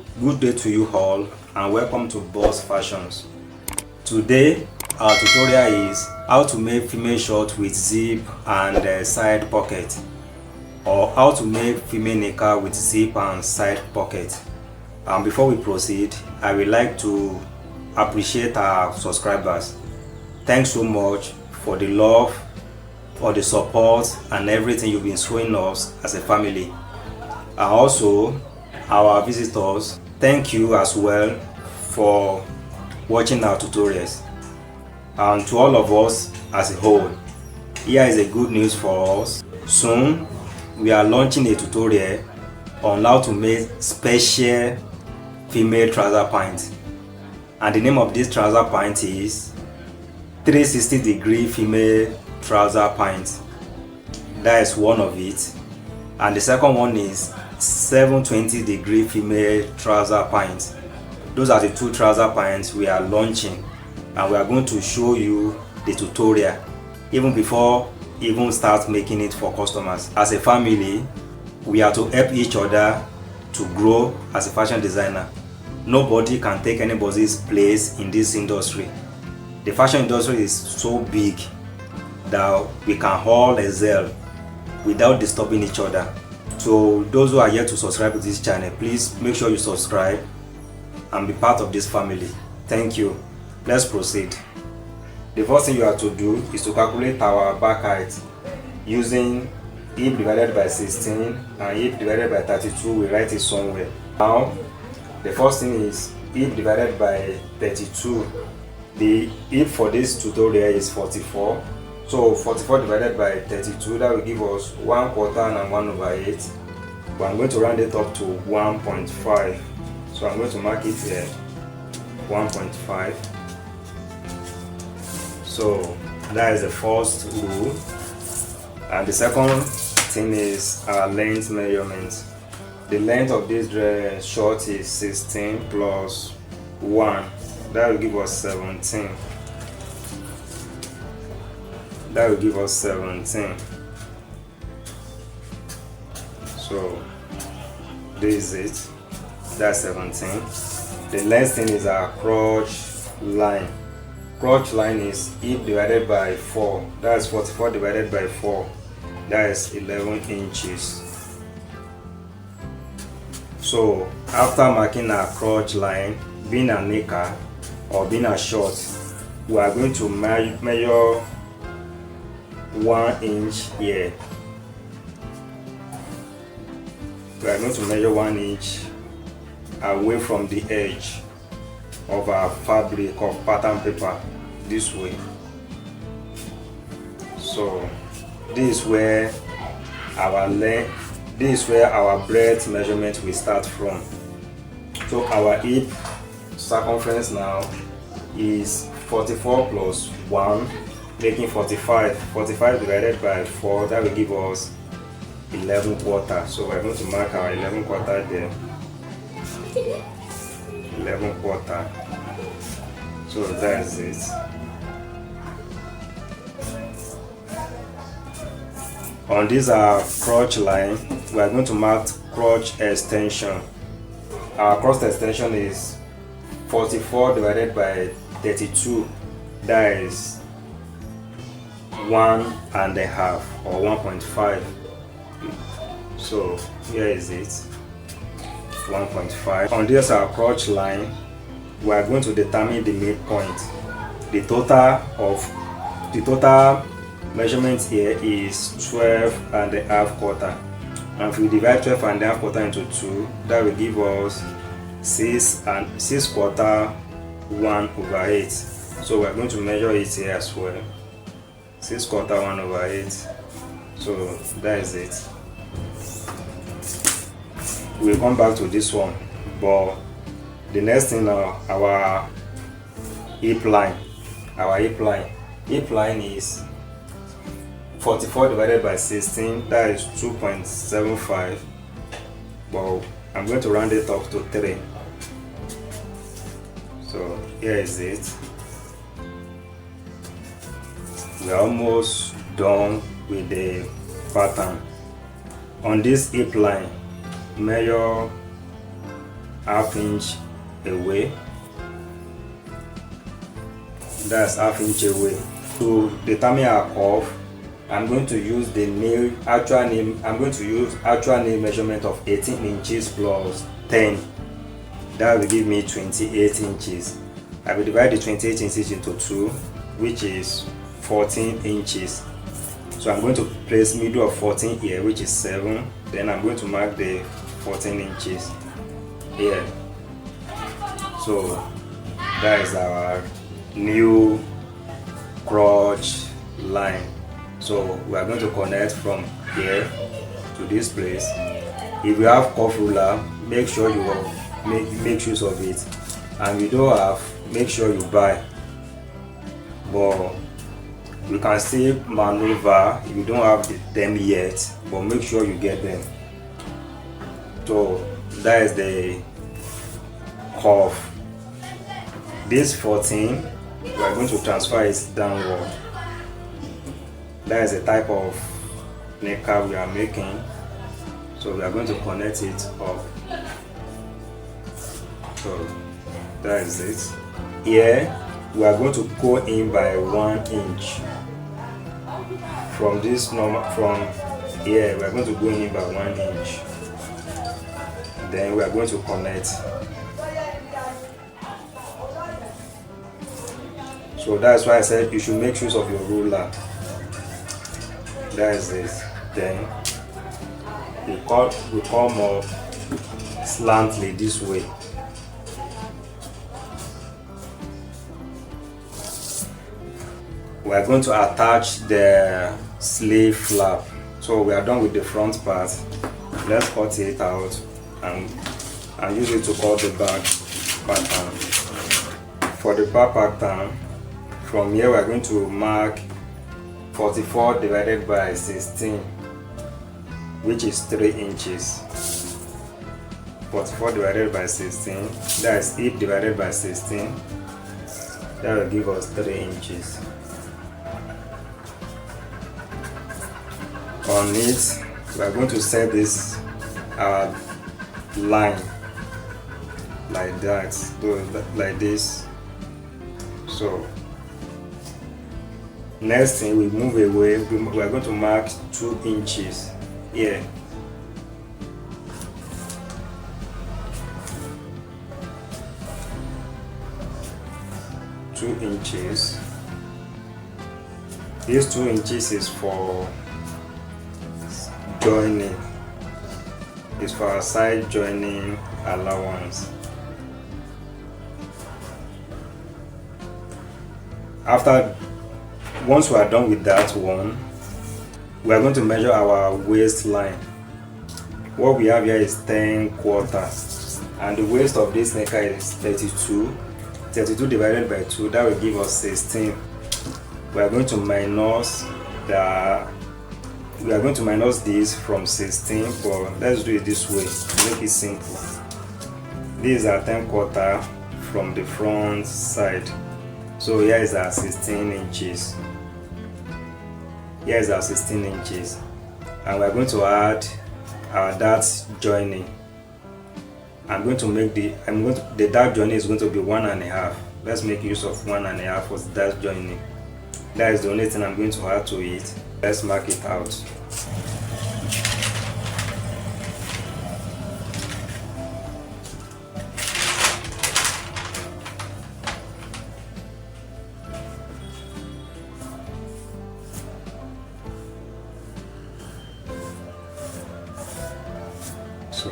Good day to you all and welcome to Boss Fashions. Today our tutorial is how to make female short with zip and side pocket, or how to make female Nika with zip and side pocket. And before we proceed, I would like to appreciate our subscribers. Thanks so much for the love, for the support and everything you've been showing us as a family. And also our visitors, thank you as well for watching our tutorials. And to all of us as a whole, here is a good news for us. Soon we are launching a tutorial on how to make special female trouser pants, and the name of this trouser pant is 360-degree female trouser pants. That is one of it, and the second one is 720-degree female trouser pants. Those are the two trouser pants we are launching, and we are going to show you the tutorial even before even start making it for customers. As a family, we are to help each other to grow as a fashion designer. Nobody can take anybody's place in this industry. The fashion industry is so big that we can all excel without disturbing each other. So those who are yet to subscribe to this channel, please make sure you subscribe and be part of this family. Thank you. Let's proceed. The first thing you have to do is to calculate our back height using hip divided by 16 and hip divided by 32. We write it somewhere. Now the first thing is hip divided by 32. The hip for this tutorial is 44. So 44 divided by 32, that will give us 1/4 and 1/8. But I'm going to round it up to 1.5. So I'm going to mark it here, 1.5. So that is the first rule. And the second thing is our length measurement. The length of this dress short is 16 plus 1. That will give us 17. That will give us 17. So this is it. That's 17. The next thing is our crotch line. Crotch line is hip divided by 4. That's 44 divided by 4. That is 11 inches. So after marking our crotch line, being a Nika or being a short, we are going to measure 1 inch here. We are going to measure 1 inch away from the edge of our fabric of pattern paper, this way. So this is where our length, this is where our breadth measurement will start from. So our hip circumference now is 44 plus 1, making 45. 45 divided by 4, that will give us 11/4. So we're going to mark our 11/4 there. 11/4. So that's it. On this crotch line, we are going to mark crotch extension. Our crotch extension is 44 divided by 32. That is 1.5 or 1.5. So here is it, 1.5. On this our crotch line, we are going to determine the midpoint. The total measurement here is 12.5/4, and if we divide 12.5/4 into 2, that will give us 6/4, 1/8. So we are going to measure it here as well, 6/4, 1/8. So that is it. We'll come back to this one, but the next thing now, our hip line. Hip line is 44 divided by 16. That is 2.75. But I'm going to round it up to 3. So here is it. We are almost done with the pattern. On this hip line, measure half inch away. That's half inch away. To determine our curve, I'm going to use actual nail measurement of 18 inches plus 10. That will give me 28 inches. I will divide the 28 inches into 2, which is 14 inches. So I'm going to place middle of 14 here, which is 7. Then I'm going to mark the 14 inches here. So that is our new crotch line. So we are going to connect from here to this place. If you have curve ruler, make sure you make use of it, and you don't have, make sure you buy. But you can still maneuver if you don't have them yet, but make sure you get them. So that is the curve. This 14, we are going to transfer it downward. That is the type of Nika we are making. So we are going to connect it up. So that is it. Here we are going to go in by 1 inch. From here we are going to go in by 1 inch. Then we are going to connect. So that's why I said you should make use of your ruler. That is it. Then you come up slantly this way. We are going to attach the sleeve flap. So we are done with the front part. Let's cut it out and use it to cut the back pattern. For the back pattern, from here we are going to mark 44 divided by 16, which is 3 inches. 44 divided by 16, that is hip divided by 16, that will give us 3 inches. On it, we are going to set this line like that, like this. So next thing, we move away, we are going to mark 2 inches here. Two inches. These 2 inches is for joining. It's for our side joining allowance. Once we are done with that one, we are going to measure our waistline. What we have here is 10 quarters, and the waist of this Nika is 32. 32 divided by 2, that will give us 16. We are going to minus this from 16, but let's do it this way to make it simple. These are 10 quarter from the front side. So here is our 16 inches. Here is our 16 inches, and we are going to add our dart joining. The dart joining is going to be 1.5. Let's make use of 1.5 for the dart joining. That is the only thing I'm going to add to it. Let's mark it out. So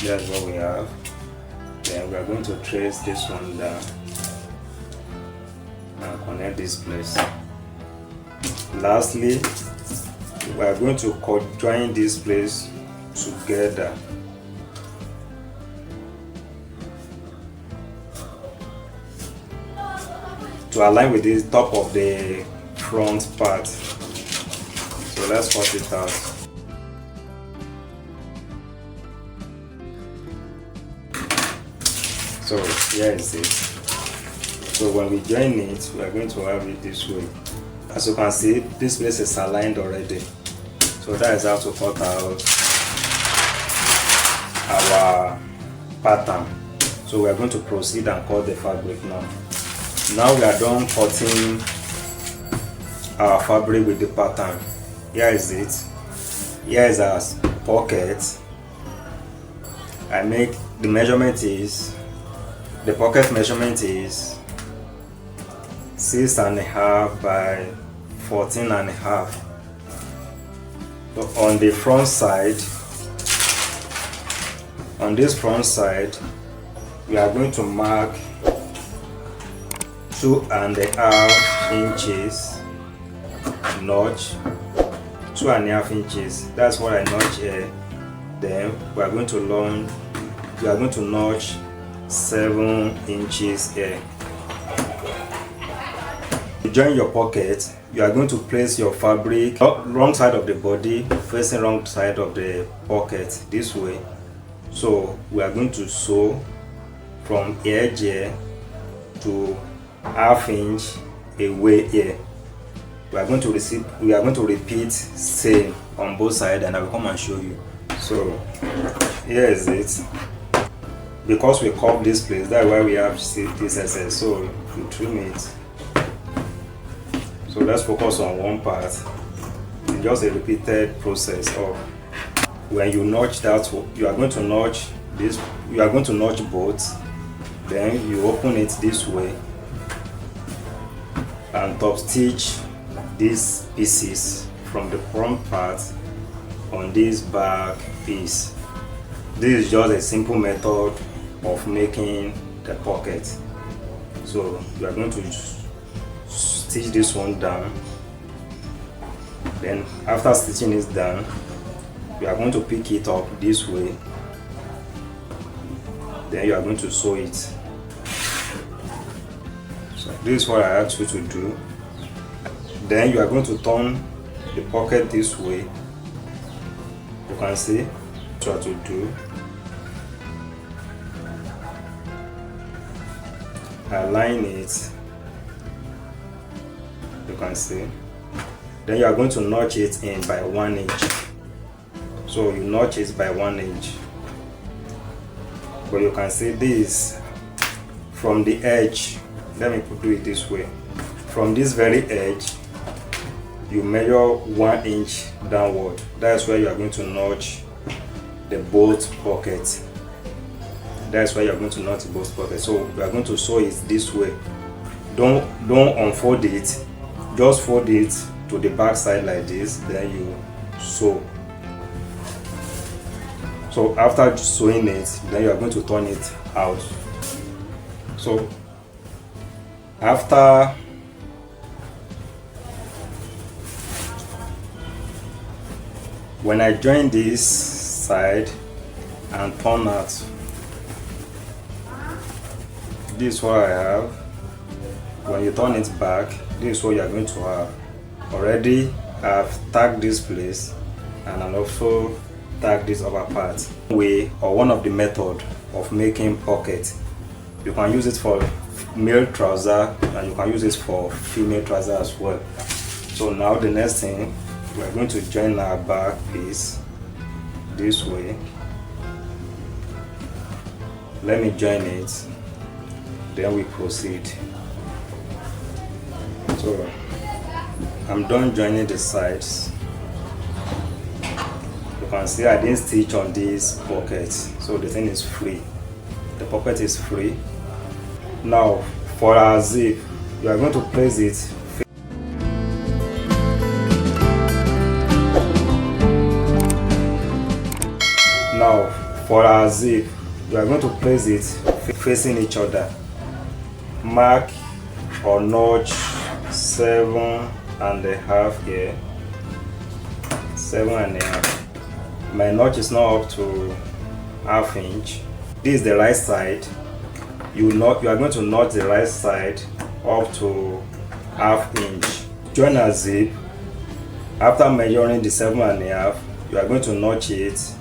that's what we have. Then we are going to trace this one down and connect this place. Lastly, we are going to join this place together. To align with the top of the front part. So let's cut it out. So here is it. So when we join it, we are going to have it this way. As you can see, this place is aligned already. So that is how to cut out our pattern. So we are going to proceed and cut the fabric now. Now we are done cutting our fabric with the pattern. Here is it. Here is our pocket. I make the measurement is, the pocket measurement is 6.5 by 14.5. So on the front side, on this front side, we are going to mark 2.5 inches notch, 2.5 inches. That's what I notch here. Then we are going to notch 7 inches here. To join your pocket, you are going to place your fabric wrong side of the body facing wrong side of the pocket this way. So we are going to sew from edge here to 1/2 inch away here. We are going to repeat same on both sides, and I will come and show you. So here is it. Because we curve this place, that's why we have this excess, so you trim it. So let's focus on one part. It's just a repeated process of when you notch that, you are going to notch this, you are going to notch both, then you open it this way and top stitch these pieces from the front part on this back piece. This is just a simple method of making the pocket. So you are going to stitch this one down. Then after stitching it down, you are going to pick it up this way. Then you are going to sew it. So this is what I asked you to do. Then you are going to turn the pocket this way. You can see what to do. Align it. You can see. Then you are going to notch it in by 1 inch. So you notch it by 1 inch. But you can see this from the edge. Let me do it this way. From this very edge, you measure 1 inch downward. That's where you are going to notch the both pocket. That's why you are going to notch both pockets. So we are going to sew it this way. Don't unfold it. Just fold it to the back side like this. Then you sew. So after sewing it, then you are going to turn it out. So after when I join this side and turn out, this is what I have. When you turn it back, this is what you are going to have. Already I've tagged this place and I'll also tag this upper part. One of the method of making pocket, you can use it for male trouser and you can use it for female trouser as well. So now the next thing, we are going to join our back piece this way. Let me join it, then we proceed. So I'm done joining the sides. You can see I didn't stitch on this pocket, so the thing is free. The pocket is free. Now for our zip, you are going to place it. Now for our zip, you are going to place it facing each other. Mark or notch 7.5 here. 7.5. My notch is now up to 1/2 inch. This is the right side. You are going to notch the right side up to 1/2 inch. Join a zip. After measuring the 7.5, you are going to notch it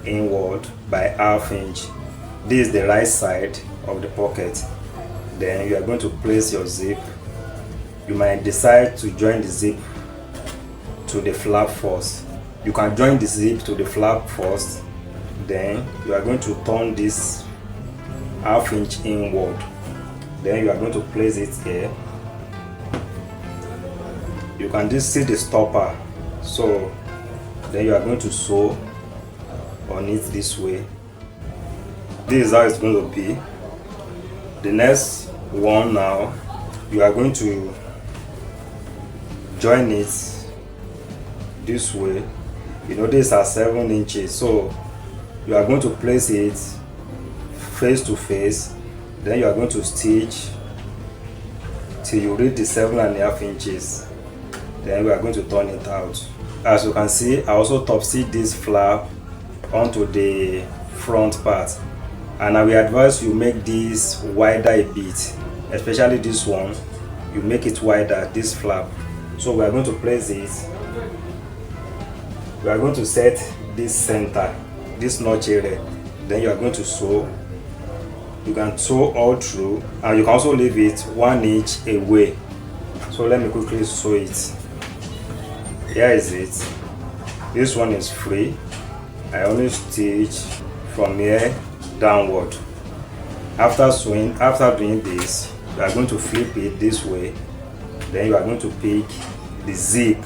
inward by 1/2 inch. This is the right side of the pocket. Then you are going to place your zip. You might decide to join the zip to the flap first. You can join the zip to the flap first. Then you are going to turn this 1/2 inch inward. Then you are going to place it here. You can just see the stopper, so then you are going to sew on it this way. This is how it's going to be. The next one, now you are going to join it this way. You know, these are 7 inches, so you are going to place it face to face. Then you are going to stitch till you reach the 7.5 inches. Then we are going to turn it out. As you can see, I also top stitch this flap onto the front part, and I will advise you make this wider a bit, especially this one. You make it wider, this flap. So we are going to place it. We are going to set this center, this notch area. Then you are going to sew. You can sew all through, and you can also leave it 1 inch away. So let me quickly sew it. Here is it. This one is free. I only stitch from here downward. After doing this, you are going to flip it this way. Then you are going to pick the zip.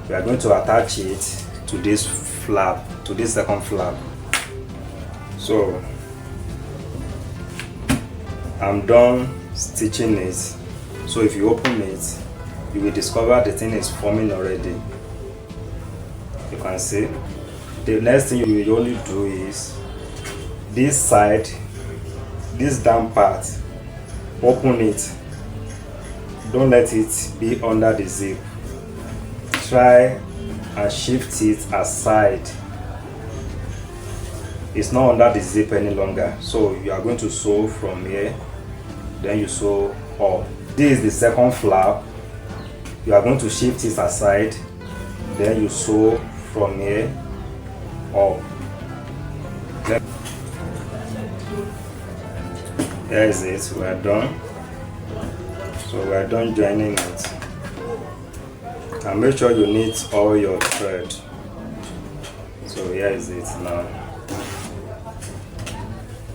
You are going to attach it to this flap, to this second flap. So I'm done stitching it. So if you open it, you will discover the thing is forming already. You can see. The next thing you will only do is this side, this down part, open it. Don't let it be under the zip. Try and shift it aside. It's not under the zip any longer. So you are going to sew from here, then you sew up. This is the second flap. You are going to shift it aside, then you sew from here up. Here is it. We are done. So we are done joining it. And make sure you knit all your thread. So here is it now.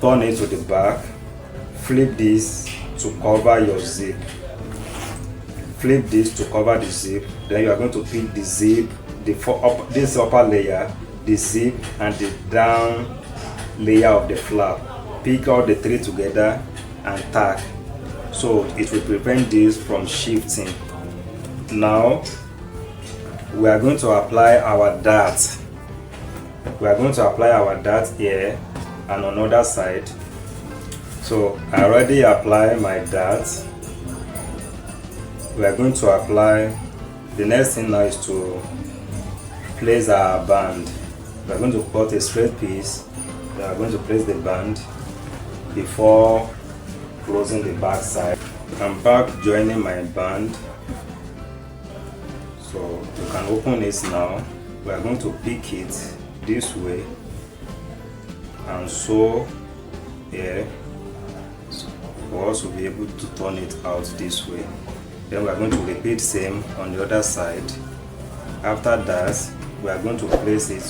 Turn it to the back. Flip this to cover your zip. Flip this to cover the zip. Then you are going to pick the zip, this upper layer, the zip, and the down layer of the flap. Pick all the three together and tack, so it will prevent this from shifting. Now we are going to apply our dart. We are going to apply our dart here and on other side. So I already applied my dart. We are going to apply. The next thing now is to place our band. We are going to cut a straight piece. We are going to place the band before closing the back side. I'm back joining my band. So you can open it now. We are going to pick it this way and sew here for us to be able to turn it out this way. Then we are going to repeat same on the other side. After that, we are going to place it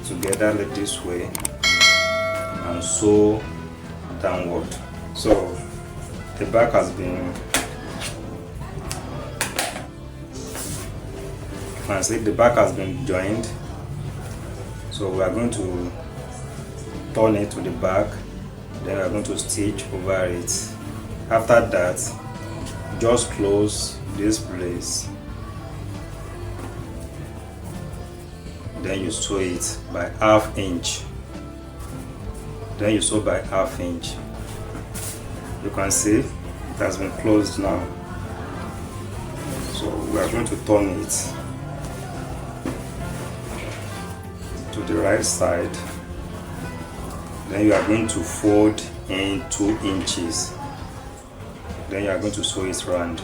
together like this way and sew downward. So the back has been, the back has been joined. So we are going to turn it to the back, then we are going to stitch over it. After that, just close this place, then you sew it by 1/2 inch. Then you sew by 1/2 inch. You can see it has been closed now. So we are going to turn it to the right side. Then you are going to fold in 2 inches. Then you are going to sew it round.